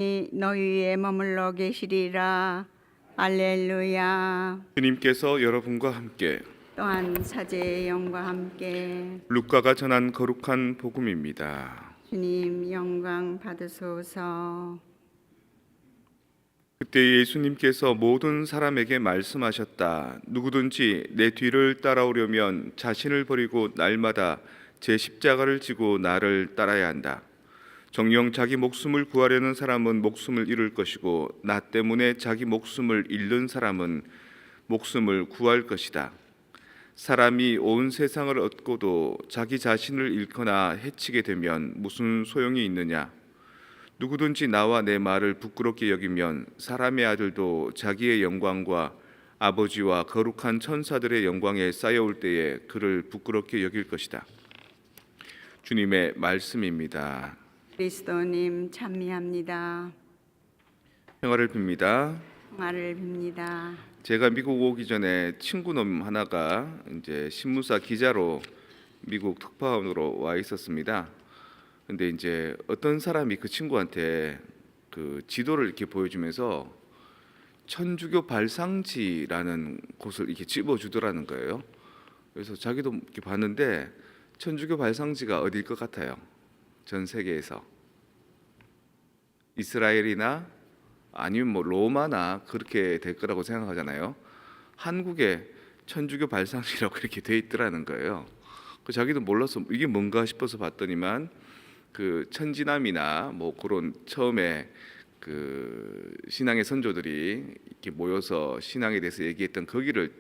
너희 위에 머물러 계시리라. 할렐루야. 주님께서 여러분과 함께 또한 사제의 영과 함께 루카가 전한 거룩한 복음입니다. 주님 영광 받으소서. 그때 예수님께서 모든 사람에게 말씀하셨다. 누구든지 내 뒤를 따라오려면 자신을 버리고 날마다 제 십자가를 지고 나를 따라야 한다. 정녕 자기 목숨을 구하려는 사람은 목숨을 잃을 것이고 나 때문에 자기 목숨을 잃는 사람은 목숨을 구할 것이다. 사람이 온 세상을 얻고도 자기 자신을 잃거나 해치게 되면 무슨 소용이 있느냐? 누구든지 나와 내 말을 부끄럽게 여기면 사람의 아들도 자기의 영광과 아버지와 거룩한 천사들의 영광에 쌓여올 때에 그를 부끄럽게 여길 것이다. 주님의 말씀입니다. 그리스도님 찬미합니다. 평화를 빕니다. 평화를 빕니다. 제가 미국 오기 전에 친구놈 하나가 이제 신문사 기자로 미국 특파원으로 와 있었습니다. 근데 이제 어떤 사람이 그 친구한테 그 지도를 이렇게 보여주면서 천주교 발상지라는 곳을 이렇게 집어주더라는 거예요. 그래서 자기도 이렇게 봤는데 천주교 발상지가 어딜 것 같아요? 전 세계에서 이스라엘이나 아니면 뭐 로마나 그렇게 될 거라고 생각하잖아요. 한국에 천주교 발상지라고 이렇게 돼 있더라는 거예요. 그 자기도 몰라서 이게 뭔가 싶어서 봤더니만 그 천지남이나 뭐 그런 처음에 그 신앙의 선조들이 이렇게 모여서 신앙에 대해서 얘기했던 거기를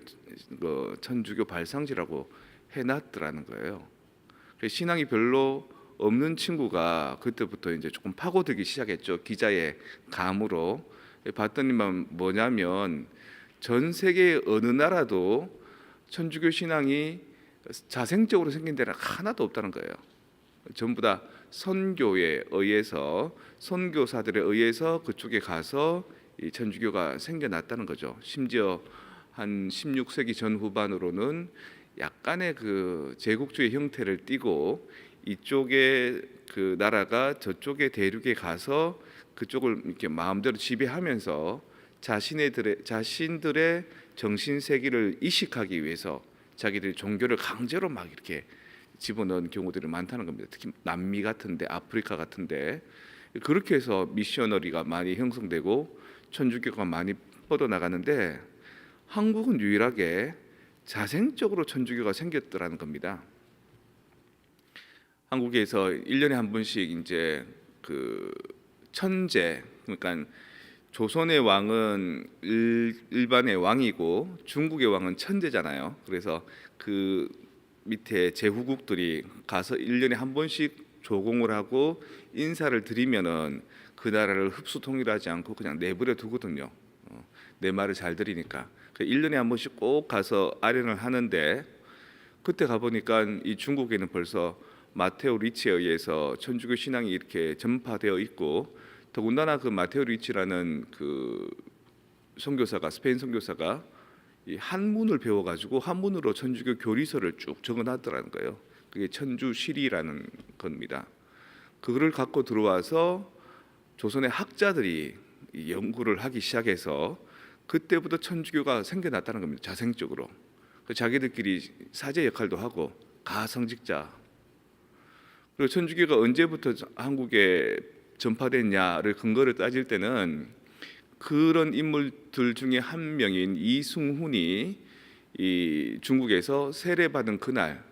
그 천주교 발상지라고 해놨더라는 거예요. 신앙이 별로 없는 친구가 그때부터 이제 조금 파고들기 시작했죠. 기자의 감으로 봤더니만 뭐냐면 전 세계 어느 나라도 천주교 신앙이 자생적으로 생긴 데는 하나도 없다는 거예요. 전부 다 선교에 의해서 선교사들에 의해서 그쪽에 가서 이 천주교가 생겨났다는 거죠. 심지어 한 16세기 전후반으로는 약간의 그 제국주의 형태를 띠고 이쪽에 그 나라가 저쪽의 대륙에 가서 그쪽을 이렇게 마음대로 지배하면서 자신들의 정신 세계를 이식하기 위해서 자기들이 종교를 강제로 막 이렇게 집어넣은 경우들이 많다는 겁니다. 특히 남미 같은데, 아프리카 같은데 그렇게 해서 미셔너리가 많이 형성되고 천주교가 많이 뻗어나가는데 한국은 유일하게 자생적으로 천주교가 생겼더라는 겁니다. 한국에서 1년에 한 번씩 이제 그 천제, 그러니까 조선의 왕은 일반의 왕이고 중국의 왕은 천제잖아요. 그래서 그 밑에 제후국들이 가서 1년에 한 번씩 조공을 하고 인사를 드리면은 그 나라를 흡수 통일하지 않고 그냥 내버려 두거든요. 내 말을 잘 들으니까. 1년에 한 번씩 꼭 가서 아련을 하는데 그때 가보니까 이 중국에는 벌써 마테오 리치에 의해서 천주교 신앙이 이렇게 전파되어 있고 더군다나 그 마테오 리치라는 그 선교사가 스페인 선교사가 이 한문을 배워가지고 한문으로 천주교 교리서를 쭉 적어놨더라는 거예요. 그게 천주시리라는 겁니다. 그거를 갖고 들어와서 조선의 학자들이 연구를 하기 시작해서 그때부터 천주교가 생겨났다는 겁니다. 자생적으로. 자기들끼리 사제 역할도 하고 가성직자. 그리고 천주교가 언제부터 한국에 전파됐냐를 근거를 따질 때는 그런 인물들 중에 한 명인 이승훈이 이 중국에서 세례받은 그날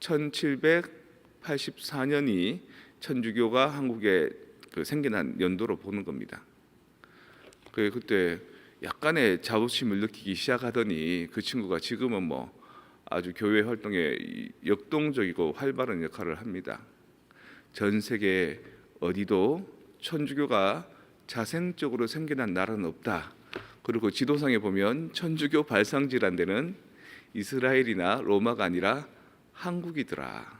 1784년이 천주교가 한국에 그 생겨난 연도로 보는 겁니다. 그때 약간의 자부심을 느끼기 시작하더니 그 친구가 지금은 뭐 아주 교회 활동에 역동적이고 활발한 역할을 합니다. 전 세계 어디도 천주교가 자생적으로 생겨난 나라는 없다. 그리고 지도상에 보면 천주교 발상지란 데는 이스라엘이나 로마가 아니라 한국이더라.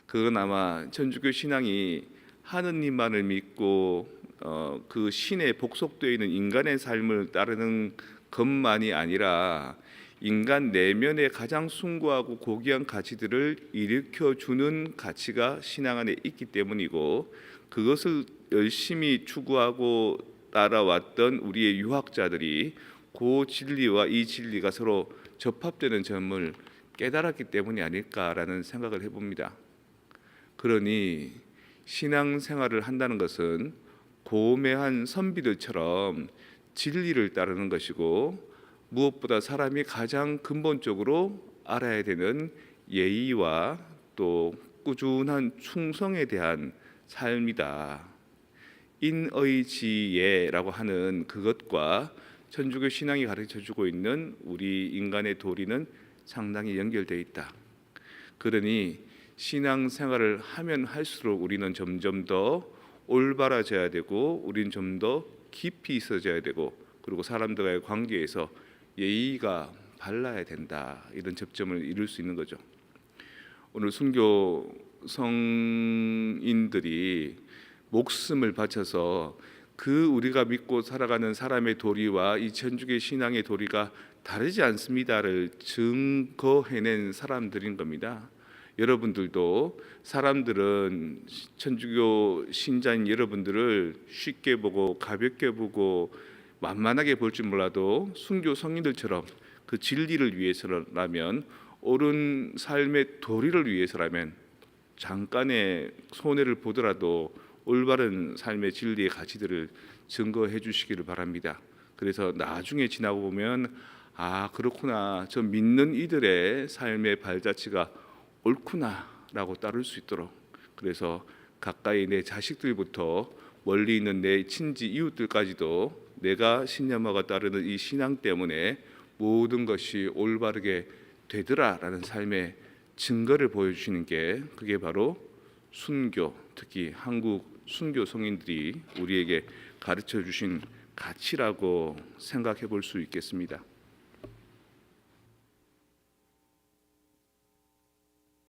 그건 아마 천주교 신앙이 하느님만을 믿고 그 신에 복속되어 있는 인간의 삶을 따르는 것만이 아니라 인간 내면의 가장 숭고하고 고귀한 가치들을 일으켜 주는 가치가 신앙 안에 있기 때문이고, 그것을 열심히 추구하고 따라왔던 우리의 유학자들이 그 진리와 이 진리가 서로 접합되는 점을 깨달았기 때문이 아닐까라는 생각을 해봅니다. 그러니 신앙생활을 한다는 것은 고매한 선비들처럼 진리를 따르는 것이고, 무엇보다 사람이 가장 근본적으로 알아야 되는 예의와 또 꾸준한 충성에 대한 삶이다. 인의지예라고 하는 그것과 천주교 신앙이 가르쳐주고 있는 우리 인간의 도리는 상당히 연결되어 있다. 그러니 신앙생활을 하면 할수록 우리는 점점 더 올바라져야 되고, 우리는 좀 더 깊이 있어져야 되고, 그리고 사람들과의 관계에서 예의가 발라야 된다. 이런 접점을 이룰 수 있는 거죠. 오늘 순교 성인들이 목숨을 바쳐서 그 우리가 믿고 살아가는 사람의 도리와 이 천주교 신앙의 도리가 다르지 않습니다를 증거해낸 사람들인 겁니다. 여러분들도 사람들은 천주교 신자인 여러분들을 쉽게 보고 가볍게 보고 만만하게 볼 줄 몰라도 순교 성인들처럼 그 진리를 위해서라면, 옳은 삶의 도리를 위해서라면 잠깐의 손해를 보더라도 올바른 삶의 진리의 가치들을 증거해 주시기를 바랍니다. 그래서 나중에 지나고 보면 아, 그렇구나, 저 믿는 이들의 삶의 발자취가 옳구나라고 따를 수 있도록, 그래서 가까이 내 자식들부터 멀리 있는 내 친지 이웃들까지도 내가 신념화가 따르는 이 신앙 때문에 모든 것이 올바르게 되더라라는 삶의 증거를 보여주시는 게, 그게 바로 순교, 특히 한국 순교 성인들이 우리에게 가르쳐 주신 가치라고 생각해 볼 수 있겠습니다.